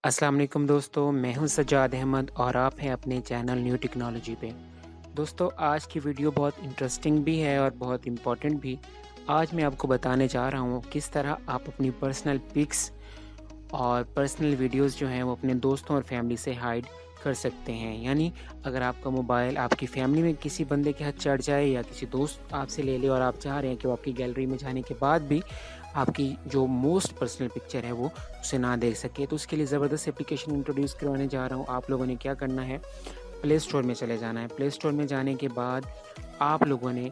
अस्सलाम वालेकुम दोस्तों, मैं हूं सज्जाद अहमद और आप हैं अपने चैनल न्यू टेक्नोलॉजी पे। दोस्तों आज की वीडियो बहुत इंटरेस्टिंग भी है और बहुत इम्पोर्टेंट भी। आज मैं आपको बताने जा रहा हूं किस तरह आप अपनी पर्सनल पिक्स और पर्सनल वीडियोस जो हैं वो अपने दोस्तों और फैमिली से हाइड कर सकते हैं। यानी अगर आपका मोबाइल आपकी फैमिली में किसी बंदे के हाथ चढ़ जाए या किसी दोस्त आपसे ले ले और आप चाह रहे हैं कि वो आपकी गैलरी में जाने के बाद भी आपकी जो मोस्ट पर्सनल पिक्चर है वो उसे ना देख सके, तो उसके लिए ज़बरदस्त एप्लीकेशन इंट्रोड्यूस करवाने जा रहा हूँ। आप लोगों ने क्या करना है, प्ले स्टोर में चले जाना है। प्ले स्टोर में जाने के बाद आप लोगों ने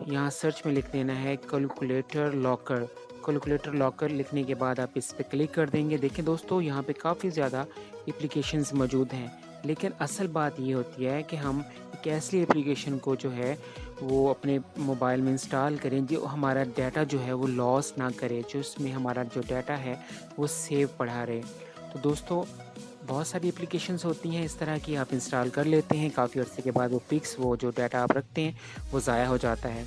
यहाँ सर्च में लिख देना है कैलकुलेटर लॉकर। कैलकुलेटर लॉकर लिखने के बाद आप इस पे क्लिक कर देंगे। देखिए दोस्तों, यहाँ पे काफ़ी ज़्यादा एप्लीकेशंस मौजूद हैं, लेकिन असल बात ये होती है कि हम एक ऐसी एप्लीकेशन को जो है वो अपने मोबाइल में इंस्टॉल करें जो हमारा डाटा जो है वो लॉस ना करे, जो इसमें हमारा जो डाटा है वो सेव पड़ा रहे। तो दोस्तों, बहुत सारी एप्लीकेशंस होती हैं इस तरह की, आप इंस्टॉल कर लेते हैं, काफ़ी अर्से के बाद वो पिक्स, वो जो डाटा आप रखते हैं वो ज़ाया हो जाता है।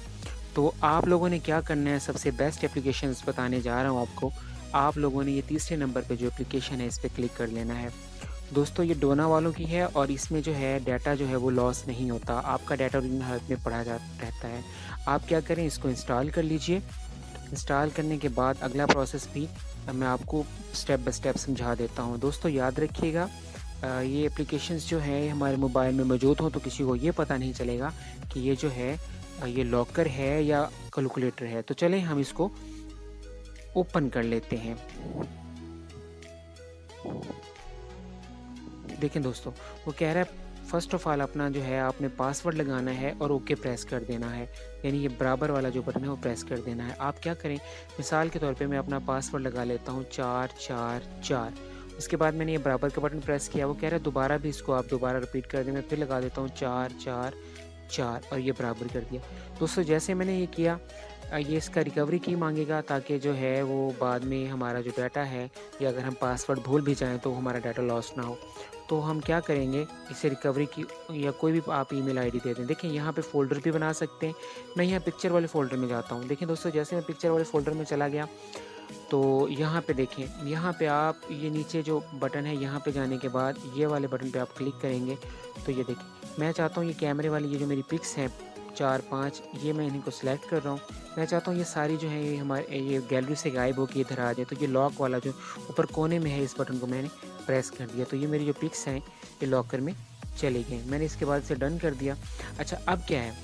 तो आप लोगों ने क्या करना है, सबसे बेस्ट एप्लीकेशंस बताने जा रहा हूँ आपको। आप लोगों ने ये तीसरे नंबर पे जो एप्लीकेशन है इस पे क्लिक कर लेना है। दोस्तों ये डोना वालों की है और इसमें जो है डाटा जो है वो लॉस नहीं होता, आपका डाटा ओरिजिनल हालत में पड़ा जा रहता है। आप क्या करें, इसको इंस्टॉल कर लीजिए। इंस्टॉल करने के बाद अगला प्रोसेस भी मैं आपको स्टेप बाय स्टेप समझा देता हूँ। दोस्तों याद रखिएगा, ये एप्लीकेशंस जो हैं हमारे मोबाइल में मौजूद हों तो किसी को ये पता नहीं चलेगा कि ये जो है ये लॉकर है या कैलकुलेटर है। तो चलें हम इसको ओपन कर लेते हैं। देखें दोस्तों, वो कह रहा है फर्स्ट ऑफ ऑल अपना जो है आपने पासवर्ड लगाना है और ओके प्रेस कर देना है। यानी ये बराबर वाला जो बटन है वो प्रेस कर देना है। आप क्या करें, मिसाल के तौर पे मैं अपना पासवर्ड लगा लेता हूँ 444। उसके बाद मैंने ये बराबर का बटन प्रेस किया, वो कह रहा है दोबारा भी इसको आप दोबारा रिपीट कर दें। मैं फिर लगा देता हूँ 444 और ये बराबर कर दिया। दोस्तों जैसे मैंने ये किया, ये इसका रिकवरी की मांगेगा ताकि जो है वो बाद में हमारा जो डाटा है या अगर हम पासवर्ड भूल भी जाएँ तो हमारा डाटा लॉस ना हो। तो हम क्या करेंगे, इसे रिकवरी की या कोई भी आप ईमेल आईडी दे दें। देखिए यहाँ पे फ़ोल्डर भी बना सकते हैं। मैं यहाँ पिक्चर वाले फ़ोल्डर में जाता हूँ। देखिए दोस्तों, जैसे मैं पिक्चर वाले फ़ोल्डर में चला गया तो यहाँ पे देखें, यहाँ पे आप ये नीचे जो बटन है यहाँ पे जाने के बाद ये वाले बटन पे आप क्लिक करेंगे तो ये देखिए, मैं चाहता हूँ ये कैमरे वाली ये जो मेरी पिक्स हैं 4-5, ये मैं इनको सेलेक्ट कर रहा हूँ। मैं चाहता हूँ ये सारी जो है ये हमारे ये गैलरी से गायब होके इधर आ जाए। तो ये लॉक वाला जो ऊपर कोने में है इस बटन को मैंने प्रेस कर दिया, तो ये मेरी जो पिक्स हैं ये लॉकर में चली गई। मैंने इसके बाद इसे डन कर दिया। अच्छा अब क्या है,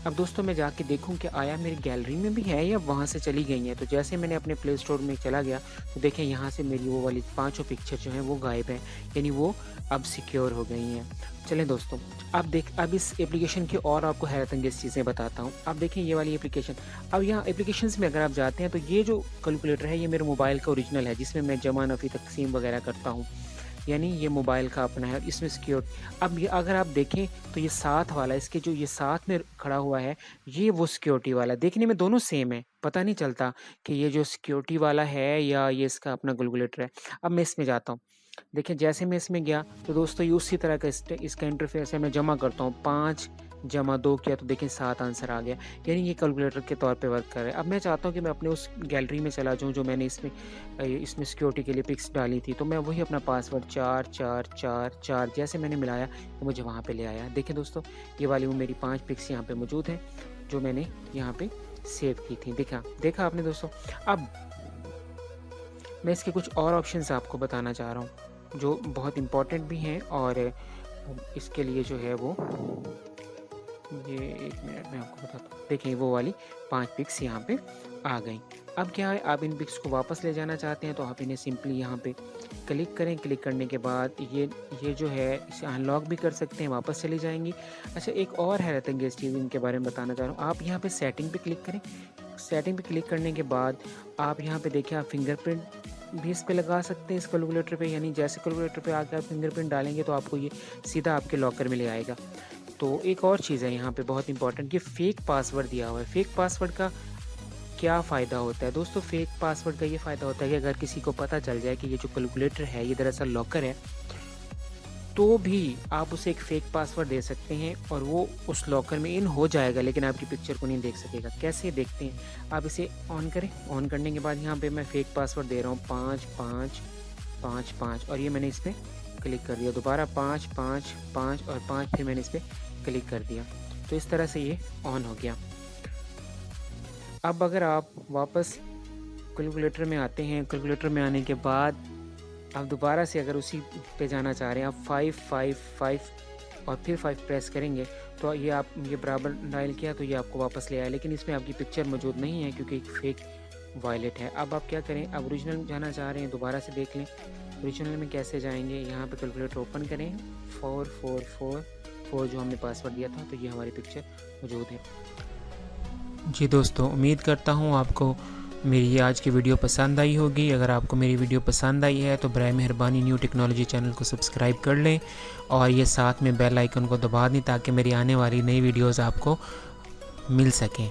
अब दोस्तों मैं जाके देखूँ कि आया मेरी गैलरी में भी है या वहाँ से चली गई हैं। तो जैसे मैंने अपने प्ले स्टोर में चला गया तो देखें यहाँ से मेरी वो वाली पाँचों पिक्चर जो हैं वो गायब हैं, यानी वो अब सिक्योर हो गई हैं। चलें दोस्तों, अब इस एप्लीकेशन की और आपको हैरत अंगेज़ चीज़ें बताता हूँ। अब देखें ये वाली एप्लीकेशन, अब यहाँ एप्लीकेशंस में अगर आप जाते हैं तो ये जो कैलकुलेटर है ये मेरे मोबाइल का ओरिजिनल है जिसमें मैं जमा नफ़ी तक़सीम वगैरह करता हूँ। यानी ये मोबाइल का अपना है, इसमें सिक्योर। अब ये अगर आप देखें तो ये साथ वाला, इसके जो ये साथ में खड़ा हुआ है ये वो सिक्योरिटी वाला है। देखने में दोनों सेम है, पता नहीं चलता कि ये जो सिक्योरिटी वाला है या ये इसका अपना कैलकुलेटर है। अब मैं इसमें जाता हूँ। देखिए जैसे मैं इसमें गया तो दोस्तों ये उसी तरह का इसका इंटरफेस है। मैं जमा करता हूँ, 5 जमा 2 किया तो देखिए 7 आंसर आ गया। यानी ये कैलकुलेटर के तौर पे वर्क कर रहा है। अब मैं चाहता हूँ कि मैं अपने उस गैलरी में चला जाऊँ जो मैंने इसमें सिक्योरिटी के लिए पिक्स डाली थी। तो मैं वही अपना पासवर्ड 4444 जैसे मैंने मिलाया तो मुझे वहाँ पे ले आया। देखिए दोस्तों, ये वाली वो मेरी 5 पिक्स यहाँ पे मौजूद हैं जो मैंने यहाँ पे सेव की थी। देखा आपने दोस्तों। अब मैं इसके कुछ और ऑप्शंस आपको बताना चाह रहा हूँ जो बहुत इम्पोर्टेंट भी हैं और इसके लिए जो है वो ये 1 मिनट में आपको बताता हूँ। देखिए वो वाली 5 पिक्स यहाँ पे आ गई। अब क्या है, आप इन पिक्स को वापस ले जाना चाहते हैं तो आप इन्हें सिंपली यहाँ पे क्लिक करें। क्लिक करने के बाद ये जो है इसे अनलॉक भी कर सकते हैं, वापस चली जाएँगी। अच्छा एक और हैरत अंगेज़ चीज़ इनके बारे में बताना चाह रहा हूँ। आप यहाँ पे सेटिंग पे क्लिक करें। सेटिंग पे क्लिक करने के बाद आप यहाँ पे देखिए, आप फिंगरप्रिंट भी इस पे लगा सकते हैं इस कैलकुलेटर पे। यानी जैसे कैलकुलेटर पे आके आप फिंगरप्रिंट डालेंगे तो आपको ये सीधा आपके लॉकर में ले आएगा। तो एक और चीज़ है यहाँ पे बहुत इंपॉर्टेंट, ये फेक पासवर्ड दिया हुआ है। फेक पासवर्ड का क्या फ़ायदा होता है दोस्तों, फेक पासवर्ड का ये फ़ायदा होता है कि अगर किसी को पता चल जाए कि ये जो कैलकुलेटर है ये दरअसल लॉकर है, तो भी आप उसे एक फ़ेक पासवर्ड दे सकते हैं और वो उस लॉकर में इन हो जाएगा, लेकिन आपकी पिक्चर को नहीं देख सकेगा। कैसे देखते हैं, आप इसे ऑन करें। ऑन करने के बाद यहाँ पे मैं फ़ेक पासवर्ड दे रहा हूँ 55 5 5 और ये मैंने इस पर क्लिक कर दिया। दोबारा 5 5 5 और 5, फिर मैंने इस पर क्लिक कर दिया। तो इस तरह से ये ऑन हो गया। अब अगर आप वापस कैलकुलेटर में आते हैं, कैलकुलेटर में आने के बाद आप दोबारा से अगर उसी पे जाना चाह रहे हैं, आप 5 5 5 और फिर 5 प्रेस करेंगे तो ये बराबर डायल किया तो ये आपको वापस ले आया, लेकिन इसमें आपकी पिक्चर मौजूद नहीं है क्योंकि एक फेक वॉलेट है। अब आप क्या करें, अब ओरिजिनल जाना चाह रहे हैं, दोबारा से देख लें ओरिजिनल में कैसे जाएंगे। यहाँ पे कैलकुलेटर ओपन करें, 4444 जो हमने पासवर्ड दिया था, तो ये हमारी पिक्चर मौजूद है। जी दोस्तों, उम्मीद करता हूँ आपको मेरी ये आज की वीडियो पसंद आई होगी। अगर आपको मेरी वीडियो पसंद आई है तो बराए मेहरबानी न्यू टेक्नोलॉजी चैनल को सब्सक्राइब कर लें और ये साथ में बेल आइकन को दबा दें ताकि मेरी आने वाली नई वीडियोस आपको मिल सकें।